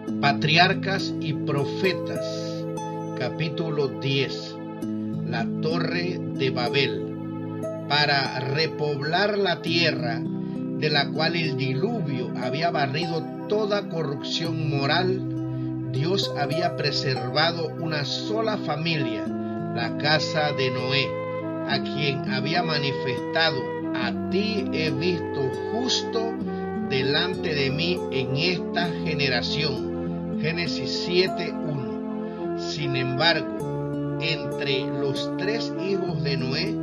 Patriarcas y Profetas, capítulo 10. La Torre de Babel. Para repoblar la tierra, de la cual el diluvio había barrido toda corrupción moral, Dios había preservado una sola familia, la casa de Noé, a quien había manifestado: a ti he visto justo delante de mí en esta generación. Génesis 7:1. Sin embargo, entre los tres hijos de Noé,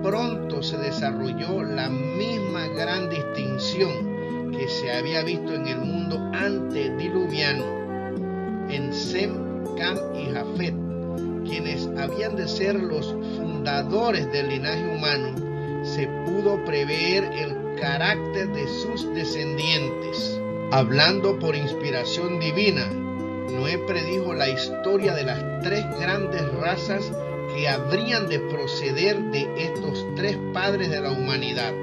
pronto se desarrolló la misma gran distinción que se había visto en el mundo antediluviano, en Sem, Cam y Jafet, quienes habían de ser los fundadores del linaje humano. Se pudo prever el carácter de sus descendientes. Hablando por inspiración divina, Noé predijo la historia de las tres grandes razas que habrían de proceder de estos tres padres de la humanidad.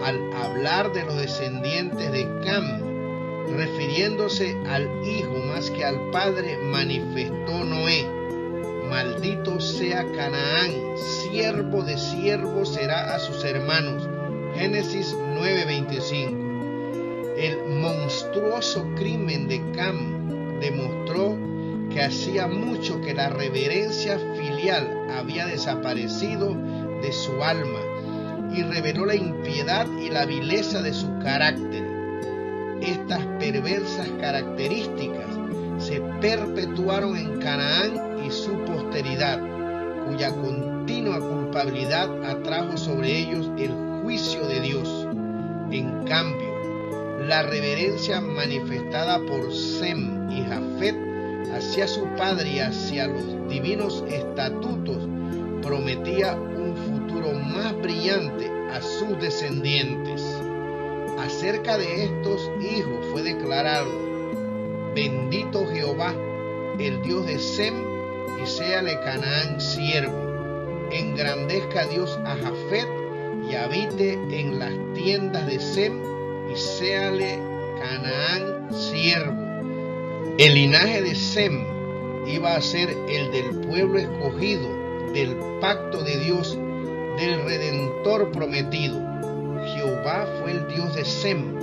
Al hablar de los descendientes de Cam, refiriéndose al hijo más que al padre, manifestó Noé: maldito sea Canaán, siervo de siervos será a sus hermanos. Génesis 9:25. El monstruoso crimen de Cam demostró que hacía mucho que la reverencia filial había desaparecido de su alma y reveló la impiedad y la vileza de su carácter. Estas perversas características se perpetuaron en Canaán y su posteridad, cuya continua culpabilidad atrajo sobre ellos el juicio de Dios. En cambio, la reverencia manifestada por Sem y Jafet hacia su padre y hacia los divinos estatutos prometía un futuro más brillante a sus descendientes. Acerca de estos hijos fue declarado: bendito Jehová, el Dios de Sem, y séale Canaán siervo. Engrandezca Dios a Jafet y habite en las tiendas de Sem, y séale Canaán siervo. El linaje de Sem iba a ser el del pueblo escogido, del pacto de Dios, del Redentor prometido. Jehová fue el Dios de Sem.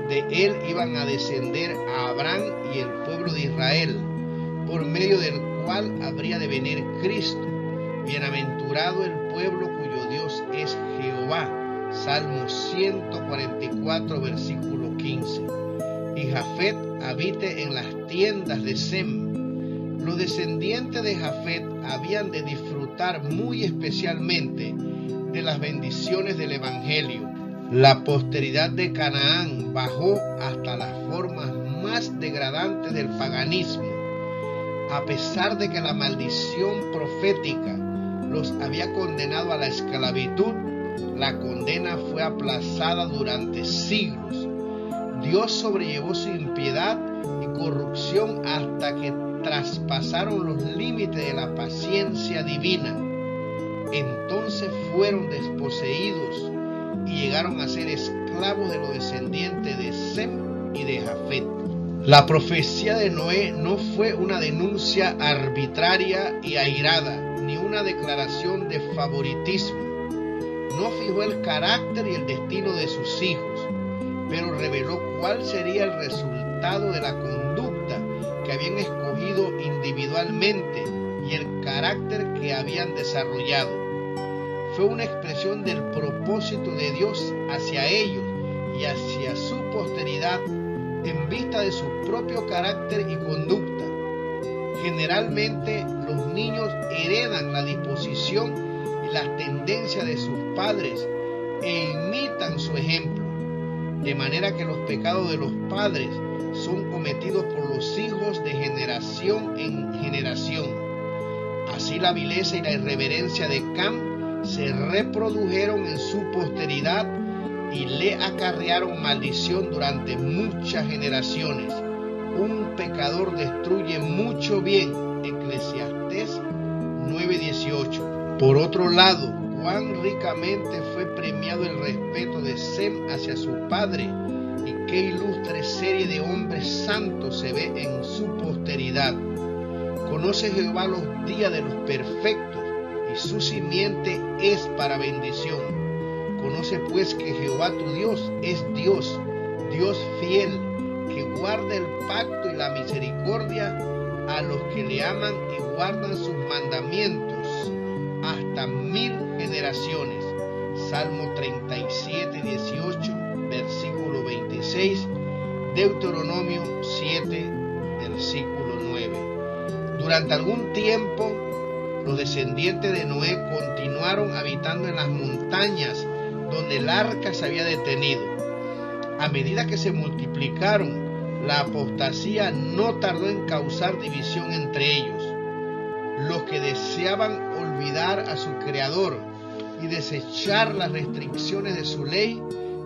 De él iban a descender a Abraham y el pueblo de Israel, por medio del cual habría de venir Cristo. Bienaventurado el pueblo cuyo Dios es Jehová. Salmo 144, versículo 15. Y Jafet habite en las tiendas de Sem. Los descendientes de Jafet habían de disfrutar muy especialmente de las bendiciones del Evangelio. La posteridad de Canaán bajó hasta las formas más degradantes del paganismo. A pesar de que la maldición profética los había condenado a la esclavitud, la condena fue aplazada durante siglos. Dios sobrellevó su impiedad y corrupción hasta que traspasaron los límites de la paciencia divina. Entonces fueron desposeídos y llegaron a ser esclavos de los descendientes de Sem y de Jafet. La profecía de Noé no fue una denuncia arbitraria y airada, ni una declaración de favoritismo. No fijó el carácter y el destino de sus hijos, pero reveló cuál sería el resultado de la conducta que habían escogido individualmente y el carácter que habían desarrollado. Fue una expresión del propósito de Dios hacia ellos y hacia su posteridad en vista de su propio carácter y conducta. Generalmente los niños heredan la disposición y las tendencias de sus padres e imitan su ejemplo, de manera que los pecados de los padres son cometidos por los hijos de generación en generación. Así la vileza y la irreverencia de Cam se reprodujeron en su posteridad y le acarrearon maldición durante muchas generaciones. Un pecador destruye mucho bien. Eclesiastés 9:18. Por otro lado, cuán ricamente fue premiado el respeto de Sem hacia su padre y qué ilustre serie de hombres santos se ve en su posteridad. Conoce Jehová los días de los perfectos, y su simiente es para bendición. Conoce pues que Jehová tu Dios es Dios, Dios fiel, que guarda el pacto y la misericordia a los que le aman y guardan sus mandamientos hasta 1000 generaciones. Salmo 37, 18, versículo 26, Deuteronomio 7, versículo 9. Durante algún tiempo, los descendientes de Noé continuaron habitando en las montañas donde el arca se había detenido. A medida que se multiplicaron, la apostasía no tardó en causar división entre ellos. Los que deseaban olvidar a su Creador y desechar las restricciones de su ley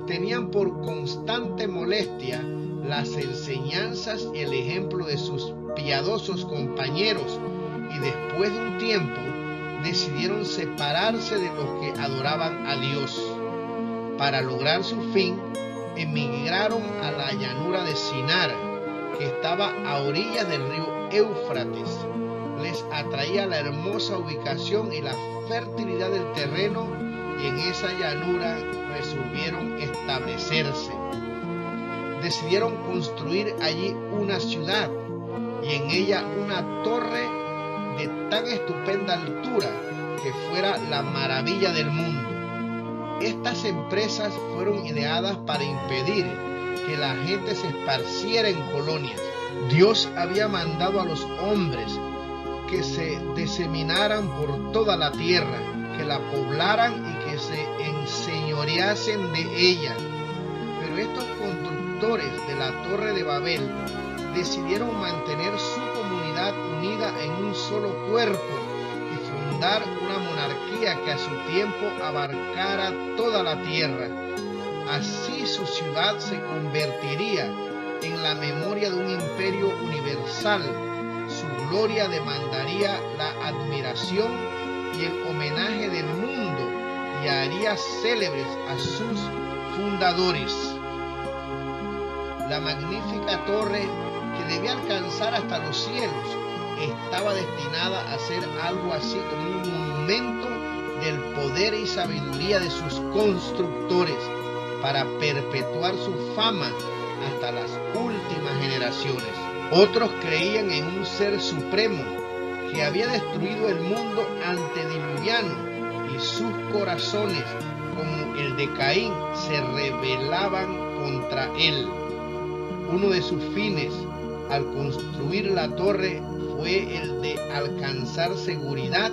tenían por constante molestia las enseñanzas y el ejemplo de sus piadosos compañeros, y después de un tiempo decidieron separarse de los que adoraban a Dios. Para lograr su fin, emigraron a la llanura de Sinar, que estaba a orillas del río Éufrates. Les atraía la hermosa ubicación y la fertilidad del terreno, y en esa llanura resolvieron establecerse. Decidieron construir allí una ciudad y en ella una torre de tan estupenda altura que fuera la maravilla del mundo. Estas empresas fueron ideadas para impedir que la gente se esparciera en colonias. Dios había mandado a los hombres que se diseminaran por toda la tierra, que la poblaran y que se enseñoreasen de ella. Pero estos constructores de la Torre de Babel decidieron mantener su comunidad unida en un solo cuerpo y fundar una monarquía que a su tiempo abarcara toda la tierra. Así su ciudad se convertiría en la memoria de un imperio universal. Su gloria demandaría la admiración y el homenaje del mundo y haría célebres a sus fundadores. La magnífica torre, que debía alcanzar hasta los cielos, estaba destinada a ser algo así como un monumento del poder y sabiduría de sus constructores, para perpetuar su fama hasta las últimas generaciones. Otros creían en un ser supremo que había destruido el mundo antediluviano, y sus corazones, como el de Caín, se rebelaban contra él. Uno de sus fines al construir la torre fue el de alcanzar seguridad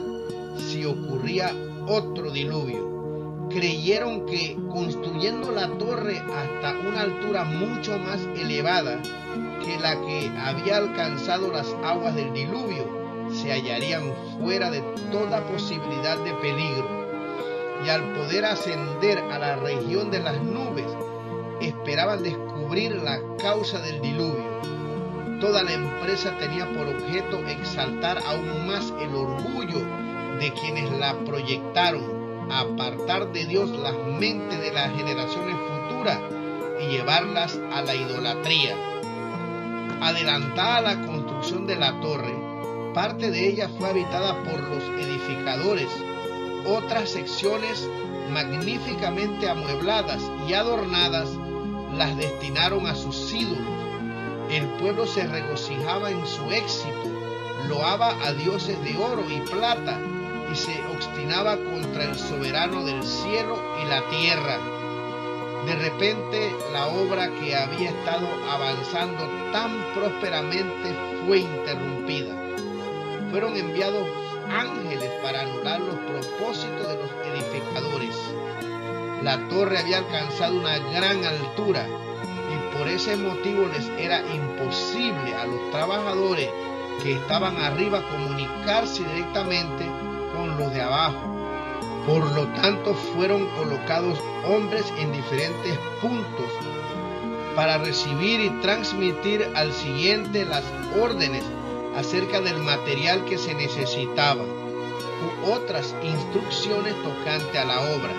si ocurría otro diluvio. Creyeron que construyendo la torre hasta una altura mucho más elevada que la que había alcanzado las aguas del diluvio, se hallarían fuera de toda posibilidad de peligro. Y al poder ascender a la región de las nubes, esperaban descubrir la causa del diluvio. Toda la empresa tenía por objeto exaltar aún más el orgullo de quienes la proyectaron, apartar de Dios las mentes de las generaciones futuras y llevarlas a la idolatría. Adelantada la construcción de la torre, parte de ella fue habitada por los edificadores. Otras secciones, magníficamente amuebladas y adornadas, las destinaron a sus ídolos. El pueblo se regocijaba en su éxito, loaba a dioses de oro y plata y se obstinaba contra el soberano del cielo y la tierra. De repente, la obra que había estado avanzando tan prósperamente fue interrumpida. Fueron enviados ángeles para anular los propósitos de los edificadores. La torre había alcanzado una gran altura y por ese motivo les era imposible a los trabajadores que estaban arriba comunicarse directamente con los de abajo. Por lo tanto, fueron colocados hombres en diferentes puntos para recibir y transmitir al siguiente las órdenes acerca del material que se necesitaba u otras instrucciones tocante a la obra.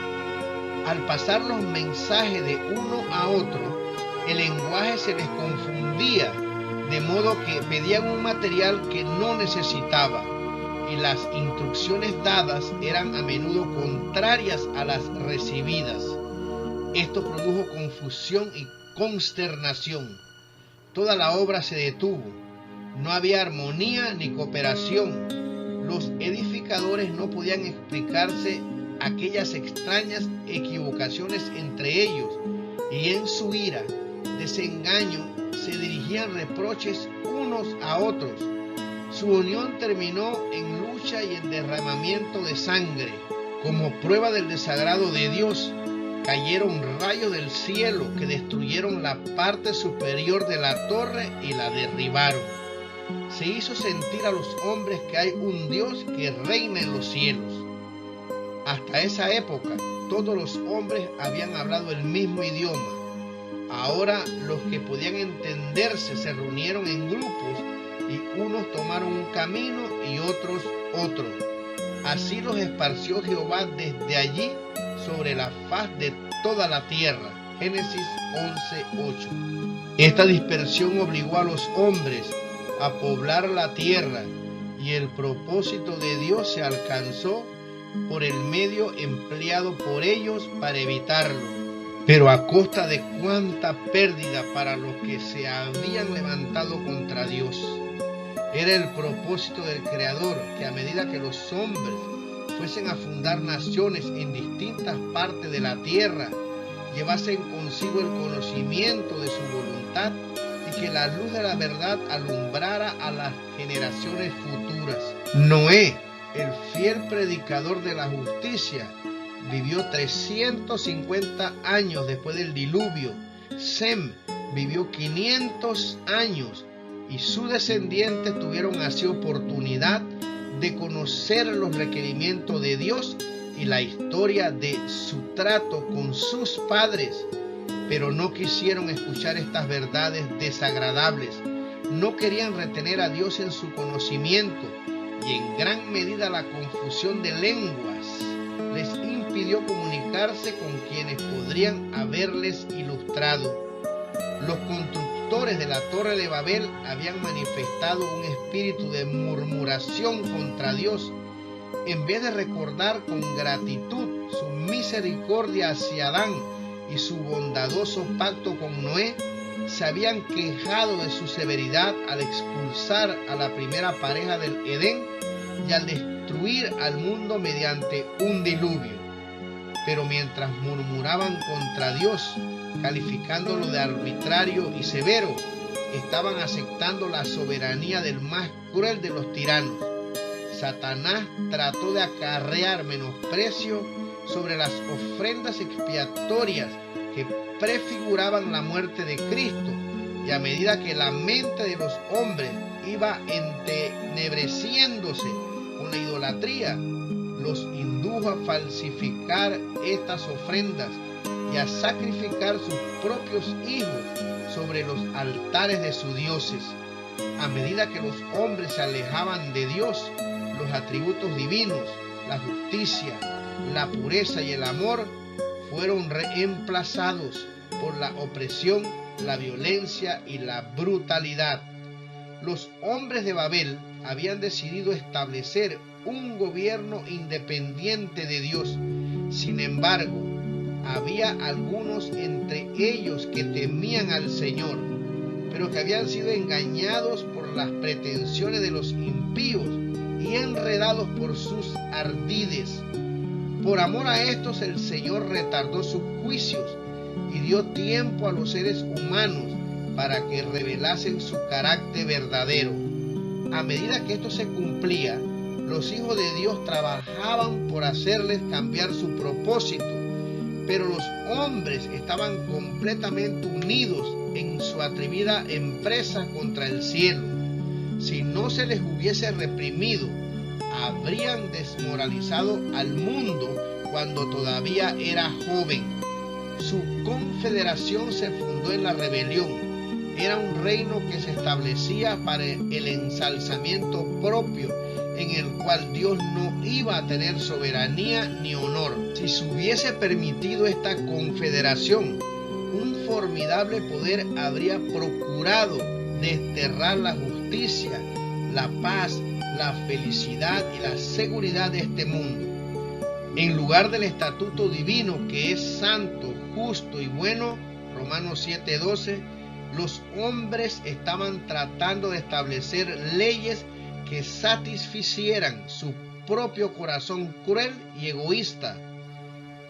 Al pasar los mensajes de uno a otro, el lenguaje se les confundía, de modo que pedían un material que no necesitaba, y las instrucciones dadas eran a menudo contrarias a las recibidas. Esto produjo confusión y consternación. Toda la obra se detuvo. No había armonía ni cooperación. Los edificadores no podían explicarse aquellas extrañas equivocaciones entre ellos, y en su ira, desengaño, se dirigían reproches unos a otros. Su unión terminó en lucha y en derramamiento de sangre. Como prueba del desagrado de Dios, cayeron rayos del cielo que destruyeron la parte superior de la torre y la derribaron. Se hizo sentir a los hombres que hay un Dios que reina en los cielos. Hasta esa época, todos los hombres habían hablado el mismo idioma. Ahora los que podían entenderse se reunieron en grupos, y unos tomaron un camino y otros otro. Así los esparció Jehová desde allí sobre la faz de toda la tierra. Génesis 11:8. Esta dispersión obligó a los hombres a poblar la tierra, y el propósito de Dios se alcanzó por el medio empleado por ellos para evitarlo, pero a costa de cuánta pérdida para los que se habían levantado contra Dios. Era el propósito del Creador que a medida que los hombres fuesen a fundar naciones en distintas partes de la tierra, llevasen consigo el conocimiento de su voluntad, y que la luz de la verdad alumbrara a las generaciones futuras. Noé, el fiel predicador de la justicia, vivió 350 años después del diluvio. Sem vivió 500 años, y sus descendientes tuvieron así oportunidad de conocer los requerimientos de Dios y la historia de su trato con sus padres, pero no quisieron escuchar estas verdades desagradables. No querían retener a Dios en su conocimiento, y en gran medida la confusión de lenguas les impidió comunicarse con quienes podrían haberles ilustrado. Los constructores de la Torre de Babel habían manifestado un espíritu de murmuración contra Dios. En vez de recordar con gratitud su misericordia hacia Adán y su bondadoso pacto con Noé, se habían quejado de su severidad al expulsar a la primera pareja del Edén y al destruir al mundo mediante un diluvio. Pero mientras murmuraban contra Dios, calificándolo de arbitrario y severo, estaban aceptando la soberanía del más cruel de los tiranos. Satanás trató de acarrear menosprecio sobre las ofrendas expiatorias que prefiguraban la muerte de Cristo, y a medida que la mente de los hombres iba entenebreciéndose con la idolatría, los indujo a falsificar estas ofrendas y a sacrificar sus propios hijos sobre los altares de sus dioses. A medida que los hombres se alejaban de Dios, los atributos divinos, la justicia, la pureza y el amor fueron reemplazados por la opresión, la violencia y la brutalidad. Los hombres de Babel habían decidido establecer un gobierno independiente de Dios. Sin embargo, había algunos entre ellos que temían al Señor, pero que habían sido engañados por las pretensiones de los impíos y enredados por sus ardides. Por amor a estos, el Señor retardó sus juicios y dio tiempo a los seres humanos para que revelasen su carácter verdadero. A medida que esto se cumplía, los hijos de Dios trabajaban por hacerles cambiar su propósito, pero los hombres estaban completamente unidos en su atrevida empresa contra el cielo. Si no se les hubiese reprimido, habrían desmoralizado al mundo cuando todavía era joven. Su confederación se fundó en la rebelión. Era un reino que se establecía para el ensalzamiento propio, en el cual Dios no iba a tener soberanía ni honor. Si se hubiese permitido esta confederación, un formidable poder habría procurado desterrar la justicia, la paz, la felicidad y la seguridad de este mundo. En lugar del estatuto divino que es santo, justo y bueno, Romanos 7:12, los hombres estaban tratando de establecer leyes que satisficieran su propio corazón cruel y egoísta.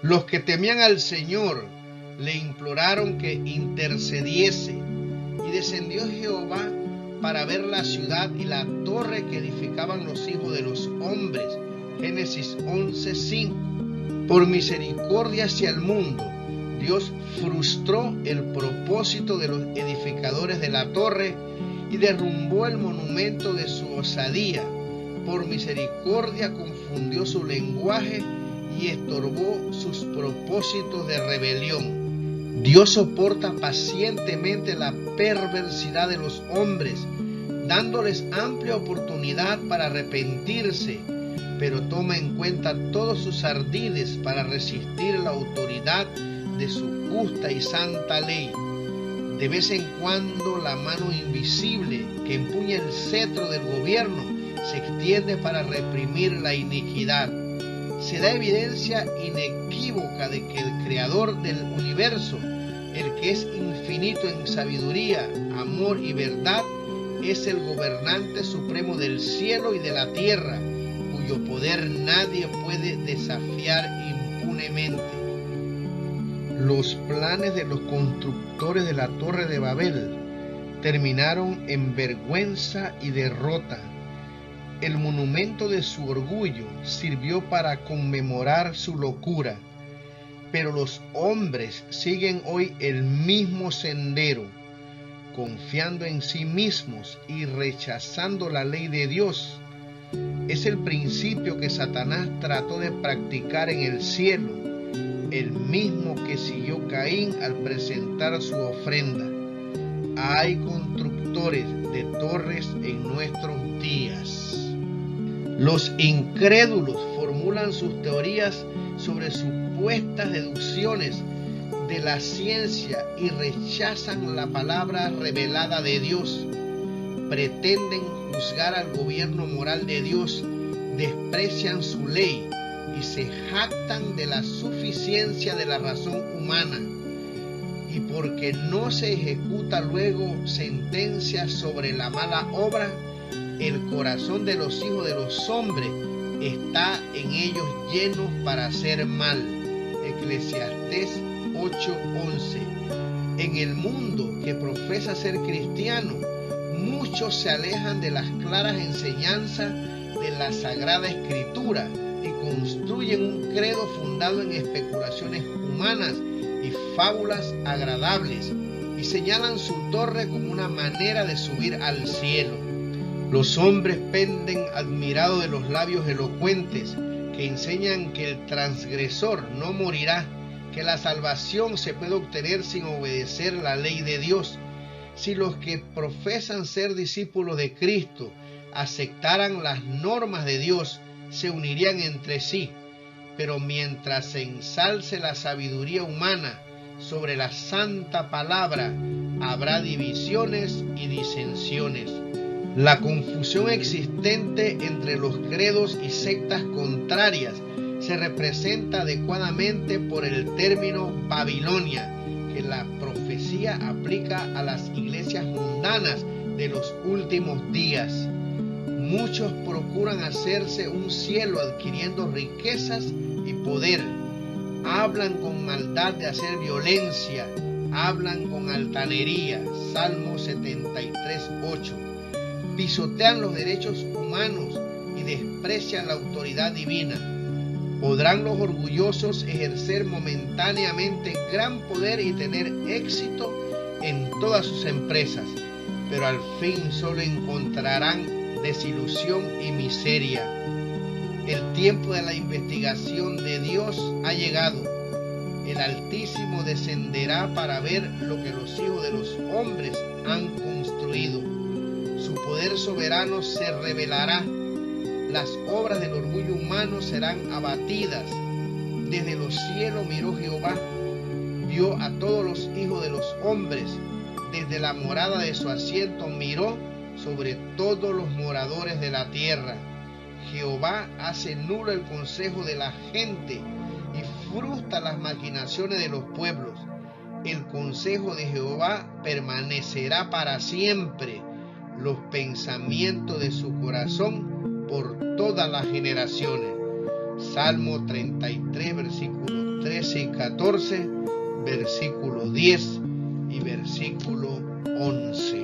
Los que temían al Señor le imploraron que intercediese, y descendió Jehová para ver la ciudad y la torre que edificaban los hijos de los hombres. Génesis 11:5. Por misericordia hacia el mundo, Dios frustró el propósito de los edificadores de la torre y derrumbó el monumento de su osadía. Por misericordia confundió su lenguaje y estorbó sus propósitos de rebelión. Dios soporta pacientemente la perversidad de los hombres, dándoles amplia oportunidad para arrepentirse, pero toma en cuenta todos sus ardides para resistir la autoridad de su justa y santa ley. De vez en cuando la mano invisible que empuña el cetro del gobierno se extiende para reprimir la iniquidad. Se da evidencia inequívoca de que el creador del universo, el que es infinito en sabiduría, amor y verdad, es el gobernante supremo del cielo y de la tierra, cuyo poder nadie puede desafiar impunemente. Los planes de los constructores de la Torre de Babel terminaron en vergüenza y derrota. El monumento de su orgullo sirvió para conmemorar su locura, pero los hombres siguen hoy el mismo sendero, confiando en sí mismos y rechazando la ley de Dios. Es el principio que Satanás trató de practicar en el cielo, el mismo que siguió Caín al presentar su ofrenda. Hay constructores de torres en nuestros días. Los incrédulos formulan sus teorías sobre supuestas deducciones de la ciencia y rechazan la palabra revelada de Dios. Pretenden juzgar al gobierno moral de Dios, desprecian su ley y se jactan de la suficiencia de la razón humana. Y porque no se ejecuta luego sentencia sobre la mala obra, el corazón de los hijos de los hombres está en ellos lleno para hacer mal. Eclesiastés 8:11. En el mundo que profesa ser cristiano, muchos se alejan de las claras enseñanzas de la Sagrada Escritura y construyen un credo fundado en especulaciones humanas y fábulas agradables, y señalan su torre como una manera de subir al cielo. Los hombres penden admirados de los labios elocuentes que enseñan que el transgresor no morirá, que la salvación se puede obtener sin obedecer la ley de Dios. Si los que profesan ser discípulos de Cristo aceptaran las normas de Dios, se unirían entre sí. Pero mientras se ensalce la sabiduría humana sobre la santa palabra, habrá divisiones y disensiones. La confusión existente entre los credos y sectas contrarias se representa adecuadamente por el término Babilonia, que la profecía aplica a las iglesias mundanas de los últimos días. Muchos procuran hacerse un cielo adquiriendo riquezas y poder. Hablan con maldad de hacer violencia, hablan con altanería. Salmo 73:8. Pisotean los derechos humanos y desprecian la autoridad divina. Podrán los orgullosos ejercer momentáneamente gran poder y tener éxito en todas sus empresas, pero al fin solo encontrarán desilusión y miseria. El tiempo de la investigación de Dios ha llegado. El Altísimo descenderá para ver lo que los hijos de los hombres han construido. Su poder soberano se revelará. Las obras del orgullo humano serán abatidas. Desde los cielos miró Jehová, vio a todos los hijos de los hombres, desde la morada de su asiento miró sobre todos los moradores de la tierra. Jehová hace nulo el consejo de la gente y frustra las maquinaciones de los pueblos. El consejo de Jehová permanecerá para siempre, los pensamientos de su corazón por todas las generaciones. Salmo 33, versículos 13 y 14, versículo 10 y versículo 11.